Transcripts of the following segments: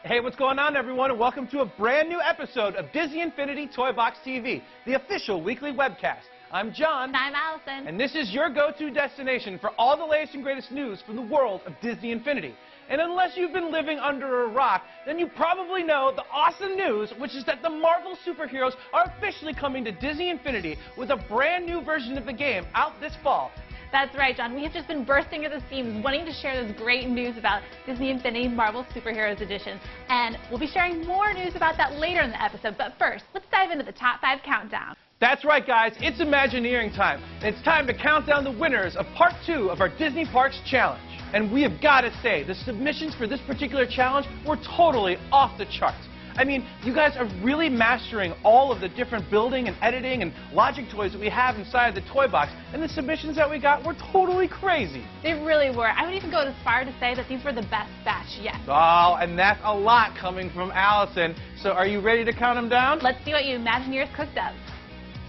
Hey, what's going on, everyone, and welcome to a brand new episode of Disney Infinity Toy Box TV, the official weekly webcast. I'm John. And I'm Allison. And this is your go-to destination for all the latest and greatest news from the world of Disney Infinity. And unless you've been living under a rock, then you probably know the awesome news, which is that the Marvel superheroes are officially coming to Disney Infinity with a brand new version of the game out this fall. That's right, John. We have just been bursting at the seams wanting to share this great news about Disney Infinity Marvel Superheroes Edition. And we'll be sharing more news about that later in the episode. But first, let's dive into the top 5 countdown. That's right, guys. It's Imagineering time. And it's time to count down the winners of Part 2 of our Disney Parks Challenge. And we have got to say, the submissions for this particular challenge were totally off the charts. I mean, you guys are really mastering all of the different building and editing and logic toys that we have inside the toy box. And the submissions that we got were totally crazy. They really were. I would even go as far to say that these were the best batch yet. Oh, and that's a lot coming from Allison. So are you ready to count them down? Let's see what you Imagineers cooked up.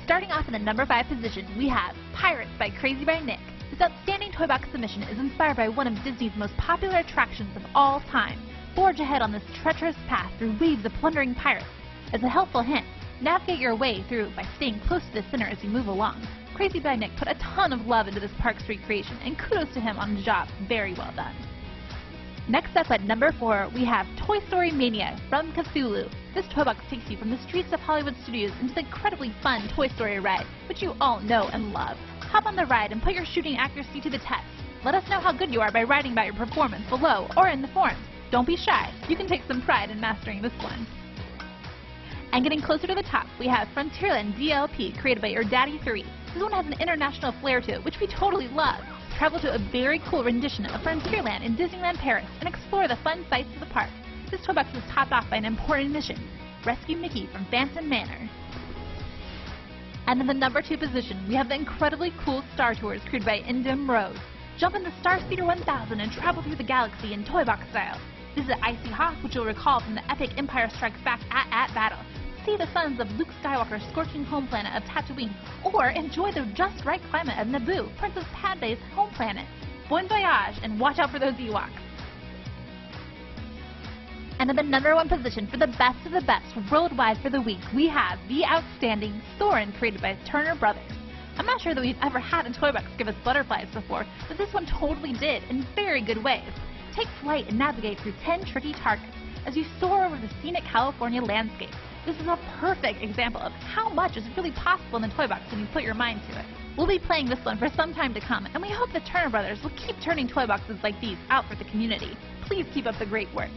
Starting off in the number 5 position, we have Pirates by Crazy by Nick. This outstanding toy box submission is inspired by one of Disney's most popular attractions of all time. Forge ahead on this treacherous path through weeds of plundering pirates. As a helpful hint, navigate your way through by staying close to the center as you move along. Crazy by Nick put a ton of love into this park's recreation, and kudos to him on the job. Very well done. Next up at number 4, we have Toy Story Mania from Cthulhu. This toy box takes you from the streets of Hollywood Studios into the incredibly fun Toy Story ride, which you all know and love. Hop on the ride and put your shooting accuracy to the test. Let us know how good you are by writing about your performance below or in the forums. Don't be shy. You can take some pride in mastering this one. And getting closer to the top, we have Frontierland DLP, created by Your Daddy 3. This one has an international flair to it, which we totally love. Travel to a very cool rendition of Frontierland in Disneyland Paris and explore the fun sights of the park. This toy box is topped off by an important mission: rescue Mickey from Phantom Manor. And in the number 2 position, we have the incredibly cool Star Tours created by Indem Rose. Jump in the Star Speeder 1000 and travel through the galaxy in toy box style. Visit Icy Hawk, which you'll recall from the epic Empire Strikes Back at battle. See the sons of Luke Skywalker's scorching home planet of Tatooine, or enjoy the just right climate of Naboo, Princess Padme's home planet. Bon voyage, and watch out for those Ewoks. And in the number 1 position for the best of the best worldwide for the week, we have the outstanding Soarin', created by Turner Brothers. I'm not sure that we've ever had a toy box give us butterflies before, but this one totally did, in very good ways. Take flight and navigate through 10 tricky targets as you soar over the scenic California landscape. This is a perfect example of how much is really possible in the toy box when you put your mind to it. We'll be playing this one for some time to come, and we hope the Turner Brothers will keep turning toy boxes like these out for the community. Please keep up the great work.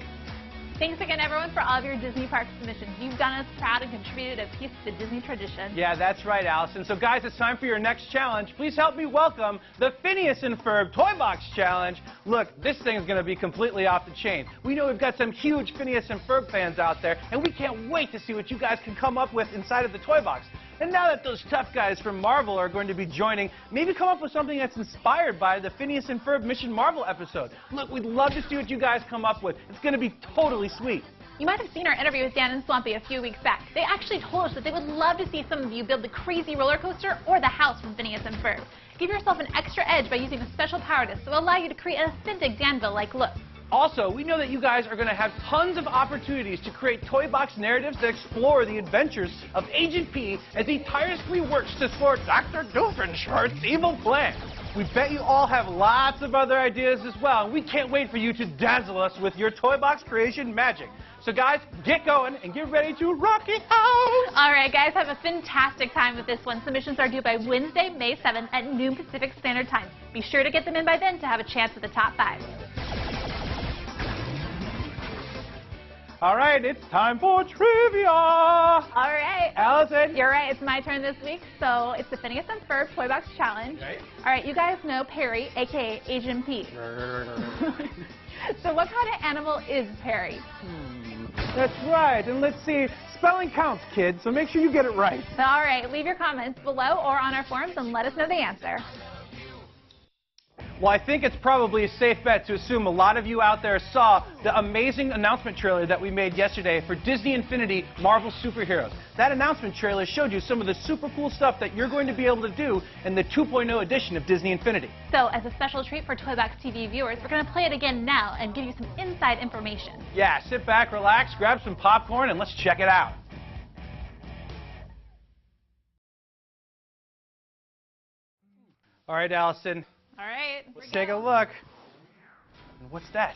Thanks again, everyone, for all of your Disney Parks submissions. You've done us proud and contributed a piece to the Disney tradition. Yeah, that's right, Allison. So, guys, it's time for your next challenge. Please help me welcome the Phineas and Ferb Toy Box Challenge. Look, this thing's going to be completely off the chain. We know we've got some huge Phineas and Ferb fans out there, and we can't wait to see what you guys can come up with inside of the toy box. And now that those tough guys from Marvel are going to be joining, maybe come up with something that's inspired by the Phineas and Ferb Mission Marvel episode. Look, we'd love to see what you guys come up with. It's going to be totally sweet. You might have seen our interview with Dan and Swampy a few weeks back. They actually told us that they would love to see some of you build the crazy roller coaster or the house from Phineas and Ferb. Give yourself an extra edge by using a special power disc that will allow you to create an authentic Danville-like look. Also, we know that you guys are going to have tons of opportunities to create toy box narratives that explore the adventures of Agent P as he tirelessly works to thwart Dr. Doofenshmirtz's evil plan. We bet you all have lots of other ideas as well, and we can't wait for you to dazzle us with your toy box creation magic. So, guys, get going and get ready to rock it out! All right, guys, have a fantastic time with this one. Submissions are due by Wednesday, May 7th at noon Pacific Standard Time. Be sure to get them in by then to have a chance at the top 5. All right, it's time for trivia! All right. Allison? You're right, it's my turn this week, so it's the Phineas and Ferb Toy Box Challenge. Right. All right, you guys know Perry, a.k.a. Agent P. So what kind of animal is Perry? That's right, and let's see, spelling counts, kids, so make sure you get it right. All right, leave your comments below or on our forums and let us know the answer. Well, I think it's probably a safe bet to assume a lot of you out there saw the amazing announcement trailer that we made yesterday for Disney Infinity Marvel Superheroes. That announcement trailer showed you some of the super cool stuff that you're going to be able to do in the 2.0 edition of Disney Infinity. So, as a special treat for Toy Box TV viewers, we're going to play it again now and give you some inside information. Yeah, sit back, relax, grab some popcorn, and let's check it out. All right, Allison. All right. Let's take a look. And what's that?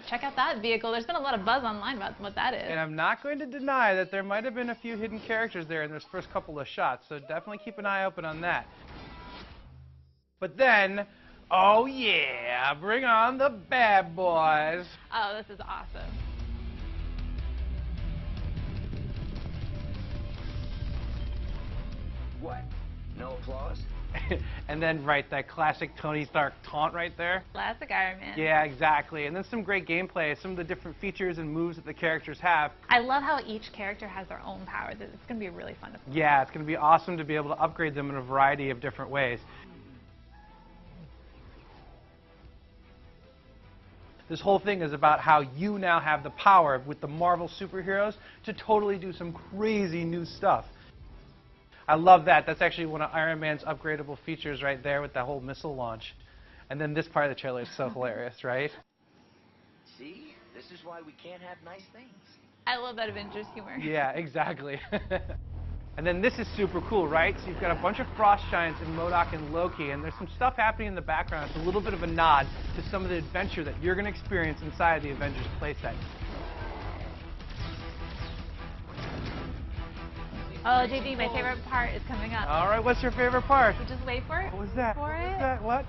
Check out that vehicle. There's been a lot of buzz online about what that is. And I'm not going to deny that there might have been a few hidden characters there in those first couple of shots, so definitely keep an eye open on that. But then, oh yeah, bring on the bad boys. Oh, this is awesome. What? No applause? And then, right, that classic Tony Stark taunt right there. Classic Iron Man. Yeah, exactly. And then some great gameplay, some of the different features and moves that the characters have. I love how each character has their own powers. It's going to be really fun to play. Yeah, it's going to be awesome to be able to upgrade them in a variety of different ways. This whole thing is about how you now have the power with the Marvel superheroes to totally do some crazy new stuff. I love that. That's actually one of Iron Man's upgradable features right there with that whole missile launch. And then this part of the trailer is so hilarious, right? See? This is why we can't have nice things. I love that Avengers humor. Yeah, exactly. And then this is super cool, right? So you've got a bunch of Frost Giants in MODOK and Loki, and there's some stuff happening in the background. It's a little bit of a nod to some of the adventure that you're going to experience inside the Avengers playset. Oh, JD, my favorite part is coming up. All right, what's your favorite part? So just wait for it. What was that? For What was it. that? What?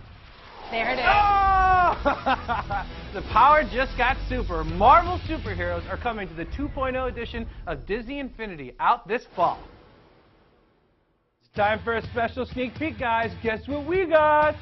There it is. Oh! The power just got super. Marvel superheroes are coming to the 2.0 edition of Disney Infinity out this fall. It's time for a special sneak peek, guys. Guess what we got?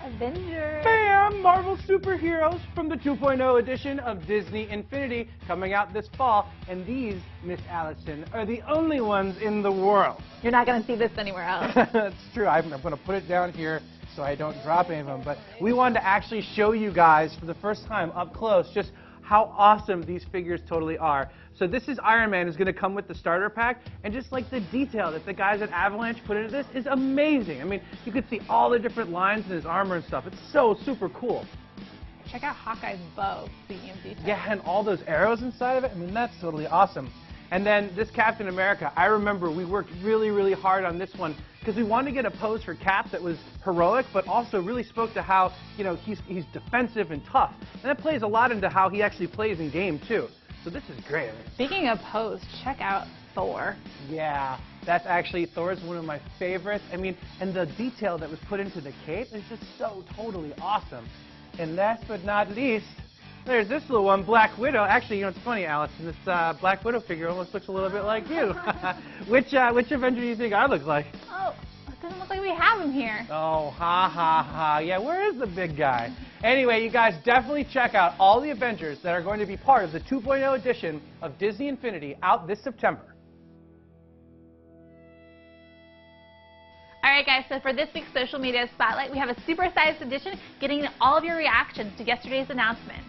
Avengers. Bam! Marvel superheroes from the 2.0 edition of Disney Infinity coming out this fall. And these, Miss Allison, are the only ones in the world. You're not going to see this anywhere else. That's true. I'm going to put it down here so I don't drop any of them. But we wanted to actually show you guys for the first time up close just how awesome these figures totally are. So this is Iron Man, who's going to come with the starter pack, and just like the detail that the guys at Avalanche put into this is amazing. I mean, you could see all the different lines in his armor and stuff. It's so super cool. Check out Hawkeye's bow. Speaking of detail. Yeah, and all those arrows inside of it. I mean, that's totally awesome. And then this Captain America, I remember we worked really, really hard on this one because we wanted to get a pose for Cap that was heroic, but also really spoke to how, you know, he's defensive and tough. And that plays a lot into how he actually plays in game, too. So this is great. Speaking of pose, check out Thor. Yeah, that's actually, Thor's one of my favorites. I mean, and the detail that was put into the cape is just so totally awesome. And last but not least, there's this little one, Black Widow. Actually, you know, it's funny, Allison, this Black Widow figure almost looks a little bit like you. Which Avenger do you think I look like? Oh, it doesn't look like we have him here. Oh, ha, ha, ha. Yeah, where is the big guy? Anyway, you guys definitely check out all the Avengers that are going to be part of the 2.0 edition of Disney Infinity out this September. All right, guys, so for this week's Social Media Spotlight, we have a supersized edition getting all of your reactions to yesterday's announcement.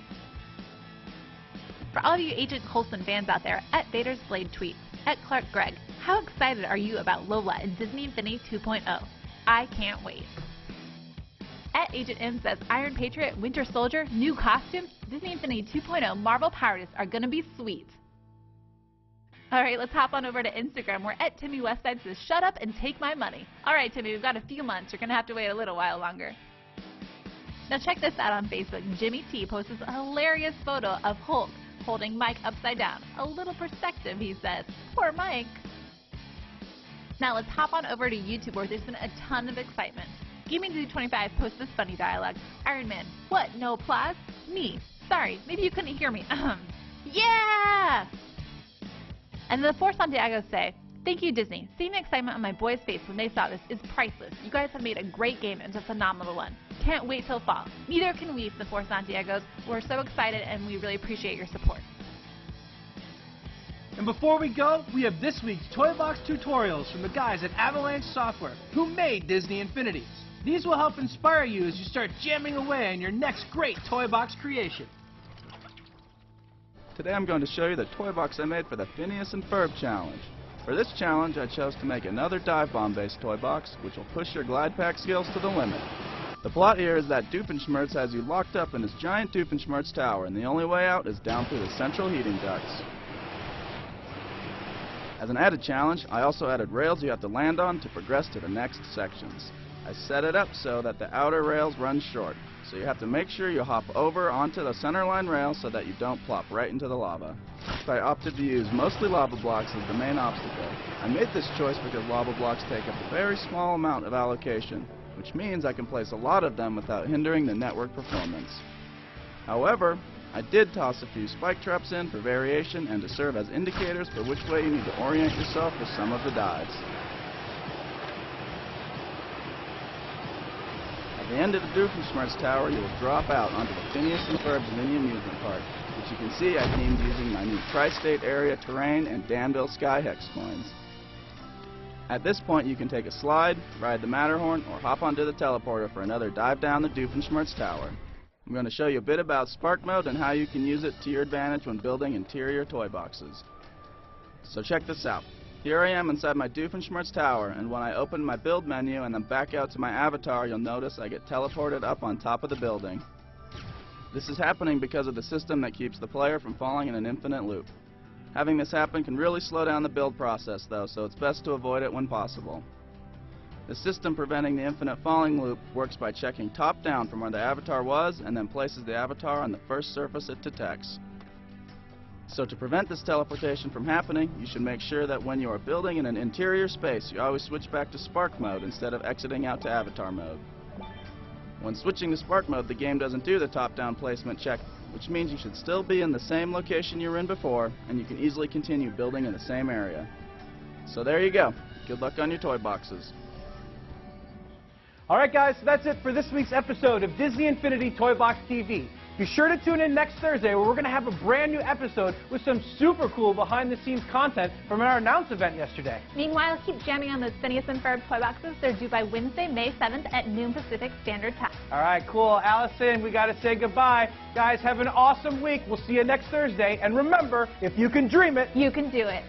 For all of you Agent Coulson fans out there, at Vader's Blade tweets, at Clark Gregg, how excited are you about Lola in Disney Infinity 2.0? I can't wait. At Agent M says, Iron Patriot, Winter Soldier, new costumes, Disney Infinity 2.0 Marvel Power Discs are gonna be sweet. All right, let's hop on over to Instagram, where at Timmy Westside says, shut up and take my money. All right, Timmy, we've got a few months. You're gonna have to wait a little while longer. Now check this out on Facebook. Jimmy T posts a hilarious photo of Hulk holding Mike upside down. A little perspective, he says. Poor Mike. Now let's hop on over to YouTube, where there's been a ton of excitement. Gaming Dude 25 posts this funny dialogue. Iron Man, what, no applause? Me, sorry, maybe you couldn't hear me. Yeah! And the Four Santiagos say, thank you, Disney. Seeing the excitement on my boys' face when they saw this is priceless. You guys have made a great game into a phenomenal one. Can't wait till fall. Neither can we, the Four Santiagos. We're so excited, and we really appreciate your support. And before we go, we have this week's Toy Box tutorials from the guys at Avalanche Software, who made Disney Infinities. These will help inspire you as you start jamming away on your next great Toy Box creation. Today I'm going to show you the toy box I made for the Phineas and Ferb challenge. For this challenge, I chose to make another dive bomb based toy box, which will push your glide pack skills to the limit. The plot here is that Doofenshmirtz has you locked up in his giant Doofenshmirtz tower, and the only way out is down through the central heating ducts. As an added challenge, I also added rails you have to land on to progress to the next sections. I set it up so that the outer rails run short, so you have to make sure you hop over onto the centerline rail so that you don't plop right into the lava. I opted to use mostly lava blocks as the main obstacle. I made this choice because lava blocks take up a very small amount of allocation, which means I can place a lot of them without hindering the network performance. However, I did toss a few spike traps in for variation and to serve as indicators for which way you need to orient yourself for some of the dives. At the end of the Doofenshmirtz tower, you will drop out onto the Phineas and Ferb's mini amusement park, which you can see I themed using my new Tri-State Area terrain and Danville Skyhex coins. At this point, you can take a slide, ride the Matterhorn, or hop onto the teleporter for another dive down the Doofenshmirtz tower. I'm going to show you a bit about Spark Mode and how you can use it to your advantage when building interior toy boxes. So check this out. Here I am inside my Doofenshmirtz tower, and when I open my build menu and then back out to my avatar, you'll notice I get teleported up on top of the building. This is happening because of the system that keeps the player from falling in an infinite loop. Having this happen can really slow down the build process though, so it's best to avoid it when possible. The system preventing the infinite falling loop works by checking top down from where the avatar was and then places the avatar on the first surface it detects. So to prevent this teleportation from happening, you should make sure that when you are building in an interior space, you always switch back to Spark Mode instead of exiting out to Avatar Mode. When switching to Spark Mode, the game doesn't do the top-down placement check, which means you should still be in the same location you were in before, and you can easily continue building in the same area. So there you go. Good luck on your toy boxes. Alright guys, so that's it for this week's episode of Disney Infinity Toy Box TV. Be sure to tune in next Thursday where we're going to have a brand new episode with some super cool behind-the-scenes content from our announce event yesterday. Meanwhile, keep jamming on those Phineas and Ferb toy boxes. They're due by Wednesday, May 7th at noon Pacific Standard Time. Alright, cool. Allison, we got to say goodbye. Guys, have an awesome week. We'll see you next Thursday. And remember, if you can dream it, You can do it.